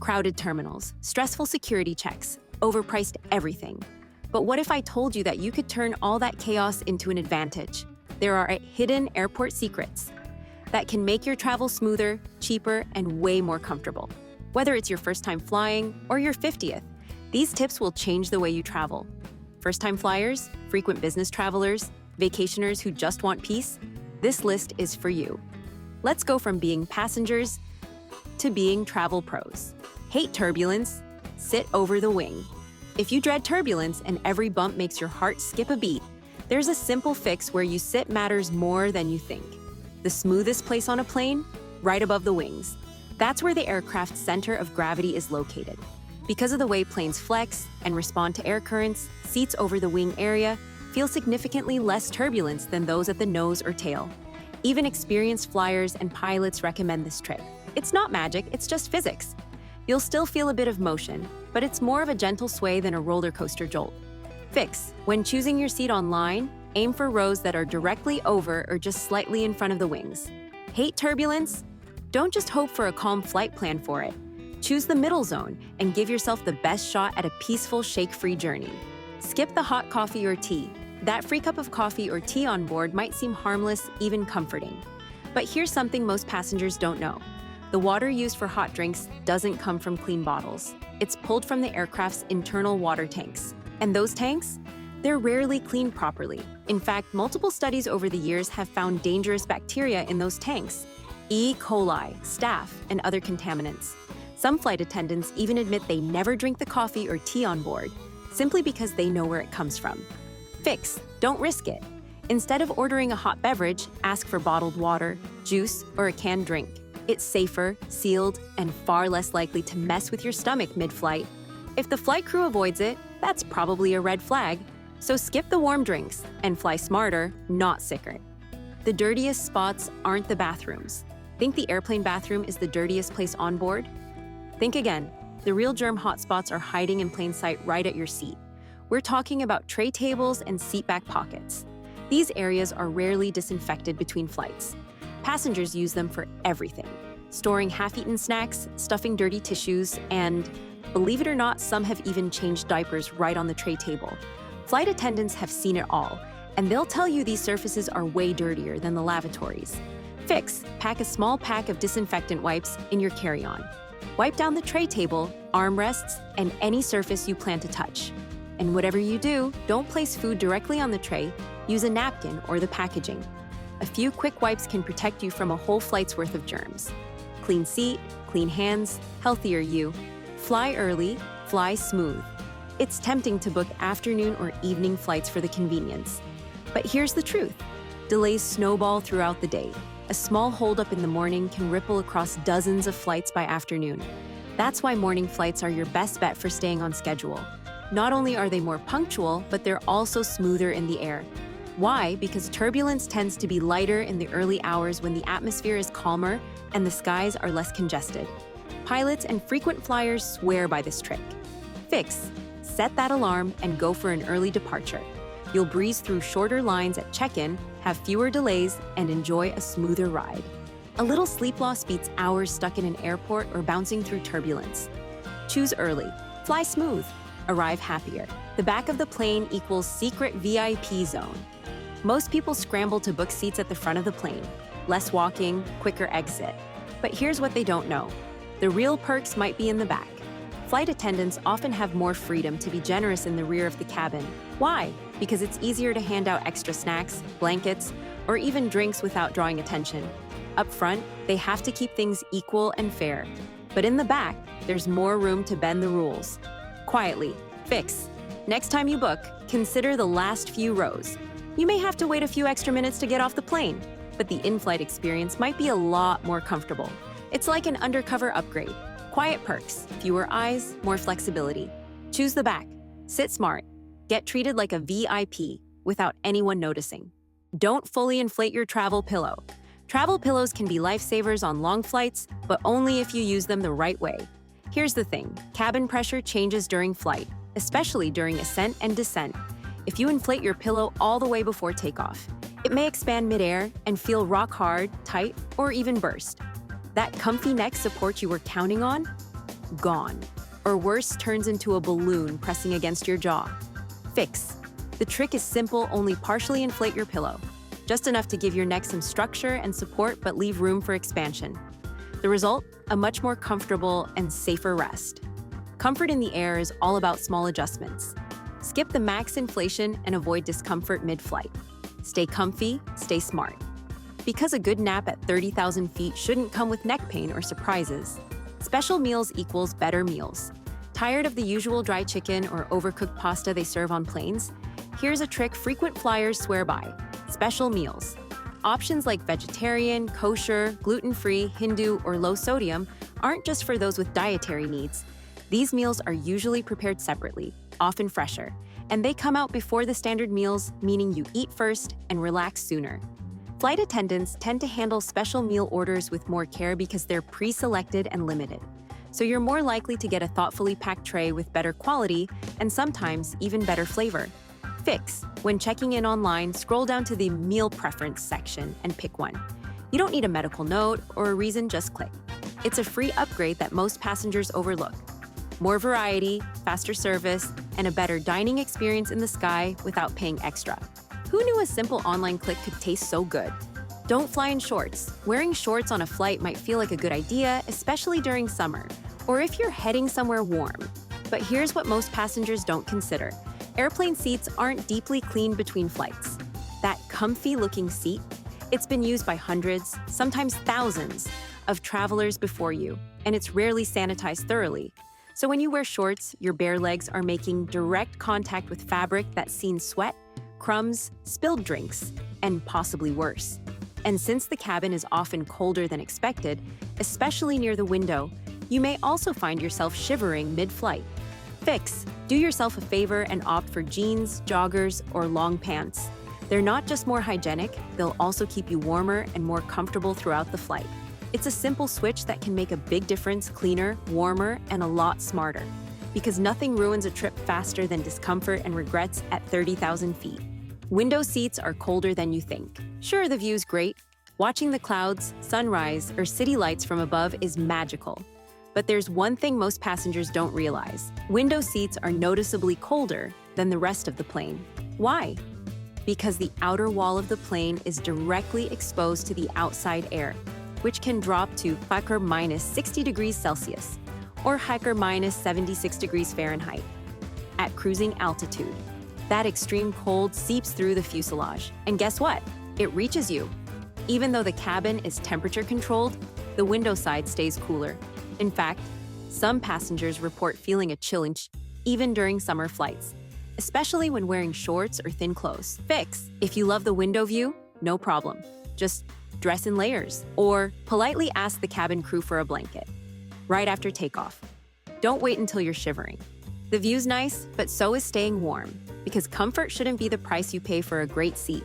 Crowded terminals, stressful security checks, overpriced everything. But what if I told you that you could turn all that chaos into an advantage? There are hidden airport secrets that can make your travel smoother, cheaper, and way more comfortable. Whether it's your first time flying or your 50th, these tips will change the way you travel. First-time flyers, frequent business travelers, vacationers who just want peace, this list is for you. Let's go from being passengers to being travel pros. Hate turbulence? Sit over the wing. If you dread turbulence and every bump makes your heart skip a beat, there's a simple fix where you sit matters more than you think. The smoothest place on a plane? Right above the wings. That's where the aircraft's center of gravity is located. Because of the way planes flex and respond to air currents, seats over the wing area feel significantly less turbulence than those at the nose or tail. Even experienced flyers and pilots recommend this trip. It's not magic, it's just physics. You'll still feel a bit of motion, but it's more of a gentle sway than a roller coaster jolt. Fix: when choosing your seat online, aim for rows that are directly over or just slightly in front of the wings. Hate turbulence? Don't just hope for a calm flight plan for it. Choose the middle zone and give yourself the best shot at a peaceful, shake-free journey. Skip the hot coffee or tea. That free cup of coffee or tea on board might seem harmless, even comforting. But here's something most passengers don't know. The water used for hot drinks doesn't come from clean bottles. It's pulled from the aircraft's internal water tanks. And those tanks? They're rarely cleaned properly. In fact, multiple studies over the years have found dangerous bacteria in those tanks: E. coli, staph, and other contaminants. Some flight attendants even admit they never drink the coffee or tea on board, simply because they know where it comes from. Fix: don't risk it. Instead of ordering a hot beverage, ask for bottled water, juice, or a canned drink. It's safer, sealed, and far less likely to mess with your stomach mid-flight. If the flight crew avoids it, that's probably a red flag. So skip the warm drinks and fly smarter, not sicker. The dirtiest spots aren't the bathrooms. Think the airplane bathroom is the dirtiest place on board? Think again. The real germ hotspots are hiding in plain sight right at your seat. We're talking about tray tables and seat back pockets. These areas are rarely disinfected between flights. Passengers use them for everything: storing half-eaten snacks, stuffing dirty tissues, and, believe it or not, some have even changed diapers right on the tray table. Flight attendants have seen it all, and they'll tell you these surfaces are way dirtier than the lavatories. Fix: pack a small pack of disinfectant wipes in your carry-on. Wipe down the tray table, armrests, and any surface you plan to touch. And whatever you do, don't place food directly on the tray. Use a napkin or the packaging. A few quick wipes can protect you from a whole flight's worth of germs. Clean seat, clean hands, healthier you. Fly early, fly smooth. It's tempting to book afternoon or evening flights for the convenience. But here's the truth. Delays snowball throughout the day. A small holdup in the morning can ripple across dozens of flights by afternoon. That's why morning flights are your best bet for staying on schedule. Not only are they more punctual, but they're also smoother in the air. Why? Because turbulence tends to be lighter in the early hours when the atmosphere is calmer and the skies are less congested. Pilots and frequent flyers swear by this trick. Fix: set that alarm and go for an early departure. You'll breeze through shorter lines at check-in, have fewer delays, and enjoy a smoother ride. A little sleep loss beats hours stuck in an airport or bouncing through turbulence. Choose early. Fly smooth. Arrive happier. The back of the plane equals secret VIP zone. Most people scramble to book seats at the front of the plane. Less walking, quicker exit. But here's what they don't know. The real perks might be in the back. Flight attendants often have more freedom to be generous in the rear of the cabin. Why? Because it's easier to hand out extra snacks, blankets, or even drinks without drawing attention. Up front, they have to keep things equal and fair. But in the back, there's more room to bend the rules. Quietly. Fix: next time you book, consider the last few rows. You may have to wait a few extra minutes to get off the plane, but the in-flight experience might be a lot more comfortable. It's like an undercover upgrade. Quiet perks, fewer eyes, more flexibility. Choose the back. Sit smart. Get treated like a VIP without anyone noticing. Don't fully inflate your travel pillow. Travel pillows can be lifesavers on long flights, but only if you use them the right way. Here's the thing: cabin pressure changes during flight, especially during ascent and descent. If you inflate your pillow all the way before takeoff, it may expand midair and feel rock hard, tight, or even burst. That comfy neck support you were counting on? gone. Or worse, turns into a balloon pressing against your jaw. Fix. The trick is simple, only partially inflate your pillow. Just enough to give your neck some structure and support, but leave room for expansion. The result? A much more comfortable and safer rest. Comfort in the air is all about small adjustments. Skip the max inflation and avoid discomfort mid-flight. Stay comfy, stay smart. Because a good nap at 30,000 feet shouldn't come with neck pain or surprises. Special meals equals better meals. Tired of the usual dry chicken or overcooked pasta they serve on planes? Here's a trick frequent flyers swear by: special meals. Options like vegetarian, kosher, gluten-free, Hindu, or low sodium aren't just for those with dietary needs. These meals are usually prepared separately, often fresher, and they come out before the standard meals, meaning you eat first and relax sooner. Flight attendants tend to handle special meal orders with more care because they're pre-selected and limited. So you're more likely to get a thoughtfully packed tray with better quality and sometimes even better flavor. Fix. When checking in online, scroll down to the meal preference section and pick one. You don't need a medical note or a reason, just click. It's a free upgrade that most passengers overlook. More variety, faster service, and a better dining experience in the sky without paying extra. Who knew a simple online click could taste so good? Don't fly in shorts. Wearing shorts on a flight might feel like a good idea, especially during summer, or if you're heading somewhere warm. But here's what most passengers don't consider. Airplane seats aren't deeply cleaned between flights. That comfy-looking seat, it's been used by hundreds, sometimes thousands, of travelers before you, and it's rarely sanitized thoroughly. So when you wear shorts, your bare legs are making direct contact with fabric that's seen sweat, crumbs, spilled drinks, and possibly worse. And since the cabin is often colder than expected, especially near the window, you may also find yourself shivering mid-flight. Fix. Do yourself a favor and opt for jeans, joggers, or long pants. They're not just more hygienic, they'll also keep you warmer and more comfortable throughout the flight. It's a simple switch that can make a big difference, cleaner, warmer, and a lot smarter. Because nothing ruins a trip faster than discomfort and regrets at 30,000 feet. Window seats are colder than you think. Sure, the view's great. Watching the clouds, sunrise, or city lights from above is magical. But there's one thing most passengers don't realize. Window seats are noticeably colder than the rest of the plane. Why? Because the outer wall of the plane is directly exposed to the outside air, which can drop to minus 60 degrees Celsius or minus 76 degrees Fahrenheit at cruising altitude. That extreme cold seeps through the fuselage. And guess what? It reaches you. Even though the cabin is temperature controlled, the window side stays cooler. In fact, some passengers report feeling a chill even during summer flights, especially when wearing shorts or thin clothes. Fix. If you love the window view, no problem. Just dress in layers or politely ask the cabin crew for a blanket right after takeoff. Don't wait until you're shivering. The view's nice, but so is staying warm, because comfort shouldn't be the price you pay for a great seat.